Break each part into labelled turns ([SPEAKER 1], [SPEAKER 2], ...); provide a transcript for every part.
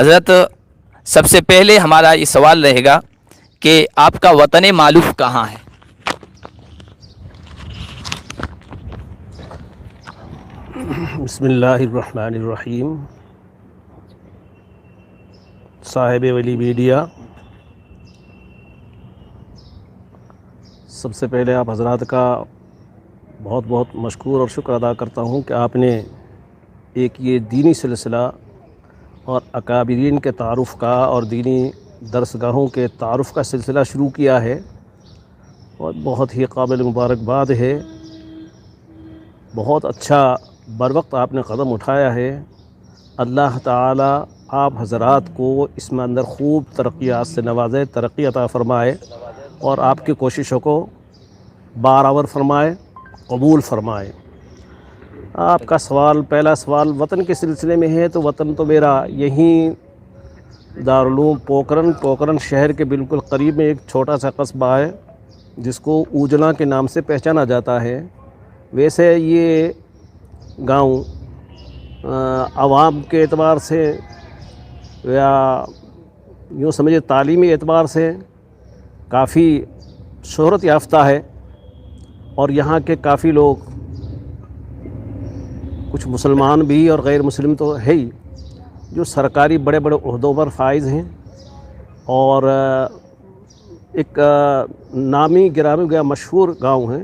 [SPEAKER 1] حضرت سب سے پہلے ہمارا یہ سوال رہے گا کہ آپ کا وطن مالوف کہاں ہے؟
[SPEAKER 2] بسم اللہ الرحمن الرحیم۔ صاحب ولی میڈیا، سب سے پہلے آپ حضرات کا بہت بہت مشکور اور شکر ادا کرتا ہوں کہ آپ نے ایک یہ دینی سلسلہ اور اکابرین کے تعارف کا اور دینی درسگاہوں کے تعارف کا سلسلہ شروع کیا ہے، اور بہت ہی قابل مبارکباد ہے۔ بہت اچھا بروقت آپ نے قدم اٹھایا ہے۔ اللہ تعالی آپ حضرات کو اس میں اندر خوب ترقیات سے نوازے، ترقی عطا فرمائے، اور آپ کی کوششوں کو بارآور فرمائے، قبول فرمائے۔ آپ کا سوال، پہلا سوال وطن کے سلسلے میں ہے، تو وطن تو میرا یہیں دارالعلوم پوکرن شہر کے بالکل قریب میں ایک چھوٹا سا قصبہ ہے جس کو اوجلا کے نام سے پہچانا جاتا ہے۔ ویسے یہ گاؤں عوام کے اعتبار سے یا یوں سمجھے تعلیمی اعتبار سے کافی شہرت یافتہ ہے، اور یہاں کے کافی لوگ، کچھ مسلمان بھی اور غیر مسلم تو ہے ہی، جو سرکاری بڑے بڑے عہدوں پر فائز ہیں، اور ایک نامی گرامی گیا مشہور گاؤں ہے،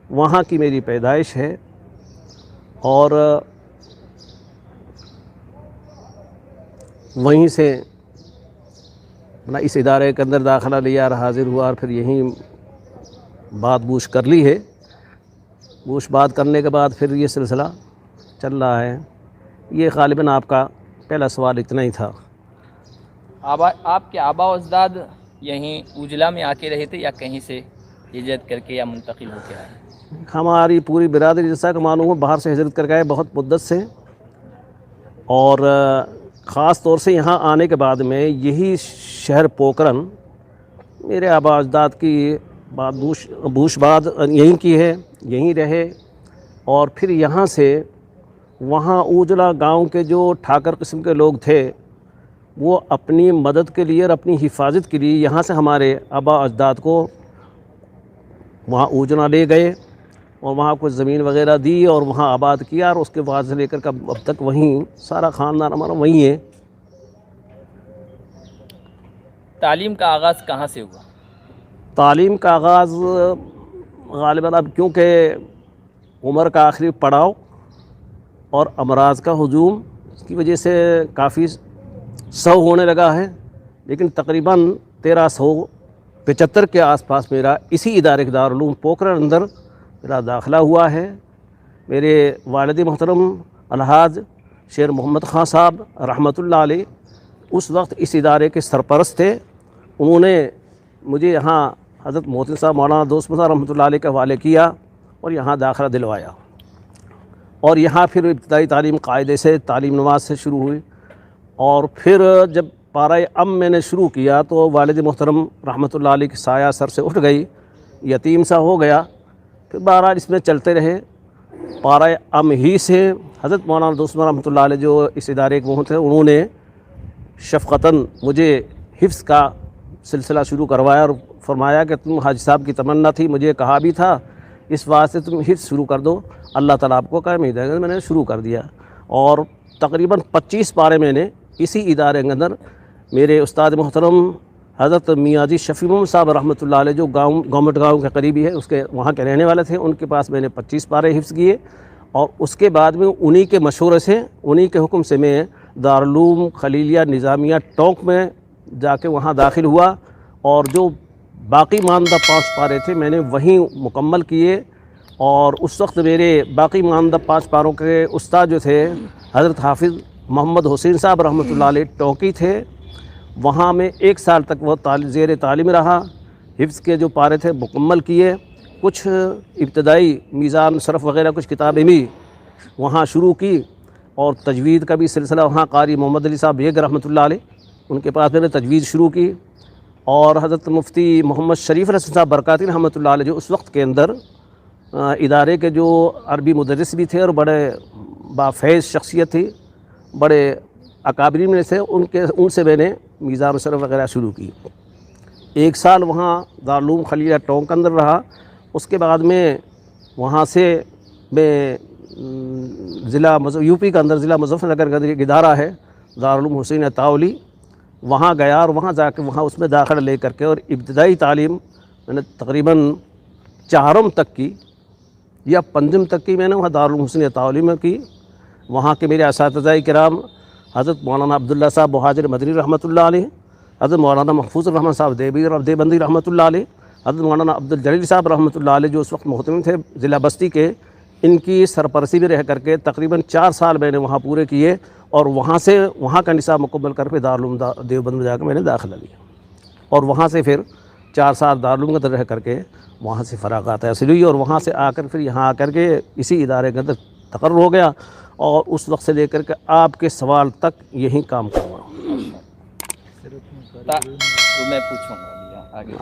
[SPEAKER 2] وہاں کی میری پیدائش ہے، اور وہیں سے اپنا اس ادارے کے اندر داخلہ لیا اور حاضر ہوا، اور پھر یہیں بات بوش کر لی ہے۔ بوش بات کرنے کے بعد پھر یہ سلسلہ چل رہا ہے۔ یہ غالباً آپ کا پہلا سوال اتنا ہی تھا۔
[SPEAKER 1] آپ کے آبا و اجداد یہیں اوجلا میں آ کے رہے تھے یا کہیں سے ہجرت کر کے یا منتقل ہو کے آئے؟
[SPEAKER 2] ہماری پوری برادری، جیسا کہ معلوم ہے، باہر سے ہجرت کر کے آئے بہت مدت سے، اور خاص طور سے یہاں آنے کے بعد میں یہی شہر پوکرن میرے آبا اجداد کی بوش بعد یہیں کی ہے، یہیں رہے، اور پھر یہاں سے وہاں اوجلا گاؤں کے جو ٹھاکر قسم کے لوگ تھے، وہ اپنی مدد کے لیے اور اپنی حفاظت کے لیے یہاں سے ہمارے آبا اجداد کو وہاں اوجلا لے گئے، اور وہاں کچھ زمین وغیرہ دی اور وہاں آباد کیا، اور اس کے بعد سے لے کر اب تک وہیں سارا خاندان ہمارا وہیں ہے۔
[SPEAKER 1] تعلیم کا آغاز کہاں سے ہوا؟
[SPEAKER 2] تعلیم کا آغاز غالباً اب کیونکہ عمر کا آخری پڑاؤ اور امراض کا ہجوم کی وجہ سے کافی سو ہونے لگا ہے، لیکن تقریباً 1375 کے آس پاس میرا اسی ادارے دارالعلوم پوکرن اندر میرا داخلہ ہوا ہے۔ میرے والد محترم الحاج شیر محمد خان صاحب رحمۃ اللہ علیہ اس وقت اس ادارے کے سرپرست تھے۔ انہوں نے مجھے یہاں حضرت محسن صاحب مولانا دوست مزار رحمۃ اللہ علیہ کے حوالے کیا اور یہاں داخلہ دلوایا، اور یہاں پھر ابتدائی تعلیم قاعدے سے تعلیم نواز سے شروع ہوئی، اور پھر جب پارہ میں نے شروع کیا تو والد محترم رحمۃ اللہ علیہ کی سایہ سر سے اٹھ گئی، یتیم سا ہو گیا، پھر بہرحال اس میں چلتے رہے۔ پارہ ہی سے حضرت مولانا دوست رحمۃ اللہ علیہ جو اس ادارے کے وہ تھے، انہوں نے شفقتاً مجھے حفظ کا سلسلہ شروع کروایا اور فرمایا کہ تم حاجی صاحب کی تمنا تھی، مجھے کہا بھی تھا، اس واسطے تم حفظ شروع کر دو، اللہ تعالیٰ آپ کو کامیابی دے گا۔ میں نے شروع کر دیا، اور تقریباً 25 پارے میں نے اسی ادارے کے اندر میرے استاد محترم حضرت میاں جی شفیع محمد صاحب رحمۃ اللہ علیہ جو گورنمنٹ گاؤں کے قریبی ہے، اس کے وہاں کے رہنے والے تھے، ان کے پاس میں نے 25 پارے حفظ کیے، اور اس کے بعد میں انہی کے مشورے سے، انہی کے حکم سے میں دارالعلوم خلیلیہ نظامیہ ٹونک میں جا کے وہاں داخل ہوا، اور جو باقی ماندہ 5 پارے تھے میں نے وہیں مکمل کیے۔ اور اس وقت میرے باقی ماندہ 5 پاروں کے استاد جو تھے حضرت حافظ محمد حسین صاحب رحمۃ اللہ علیہ ٹونکی تھے، وہاں میں 1 سال تک وہ زیر تعلیم رہا، حفظ کے جو پارے تھے مکمل کیے، کچھ ابتدائی میزان صرف وغیرہ کچھ کتابیں بھی وہاں شروع کی، اور تجوید کا بھی سلسلہ وہاں قاری محمد علی صاحب بیگ رحمۃ اللہ علیہ ان کے پاس میں نے تجوید شروع کی، اور حضرت مفتی محمد شریف الحسن صاحب برکاتی رحمۃ اللہ علیہ جو اس وقت کے اندر ادارے کے جو عربی مدرس بھی تھے اور بڑے بافیض شخصیت تھی، بڑے اکابرین میں سے ان سے میں نے میزان مشرف وغیرہ شروع کی. 1 سال وہاں دارالعلوم خلیلیہ ٹونک کے اندر رہا. اس کے بعد میں وہاں سے میں ضلع یو پی کے اندر ضلع مظفر نگر کا ایک ادارہ ہے دارالعلوم حسین عطاؤلی، وہاں گیا اور وہاں جا کے وہاں اس میں داخلہ لے کر کے اور ابتدائی تعلیم میں نے تقریباً 4م تک کی یا 5م تک کی میں نے وہاں دارالعلوم حسین عطاؤلی میں کی. وہاں کے میرے اساتذہ کرام حضرت مولانا عبداللہ صاحب مہاجر مدنی رحمۃ اللہ علیہ، حضرت مولانا محفوظ الرحمن صاحب دیوبندی رحمۃ اللہ علیہ، حضرت مولانا عبدالجلیل صاحب رحمۃ اللہ علیہ جو اس وقت محتمم تھے ضلع بستی کے، ان کی سرپرستی میں رہ کر کے تقریباً 4 سال میں نے وہاں پورے کیے اور وہاں سے وہاں کا نصاب مکمل کر کے دارالعلوم دیوبند میں جا کے میں نے داخلہ لیا اور وہاں سے پھر 4 سال دارالعلوم کے اندر رہ کر کے وہاں سے فراغت حاصل ہوئی اور وہاں سے آ کر پھر یہاں آ کر کے اسی ادارے کے اندر تقرر ہو گیا اور اس وقت سے لے کر کے آپ کے سوال تک یہیں کام کر رہا ہوں.
[SPEAKER 1] تو میں پوچھوں گا آگے.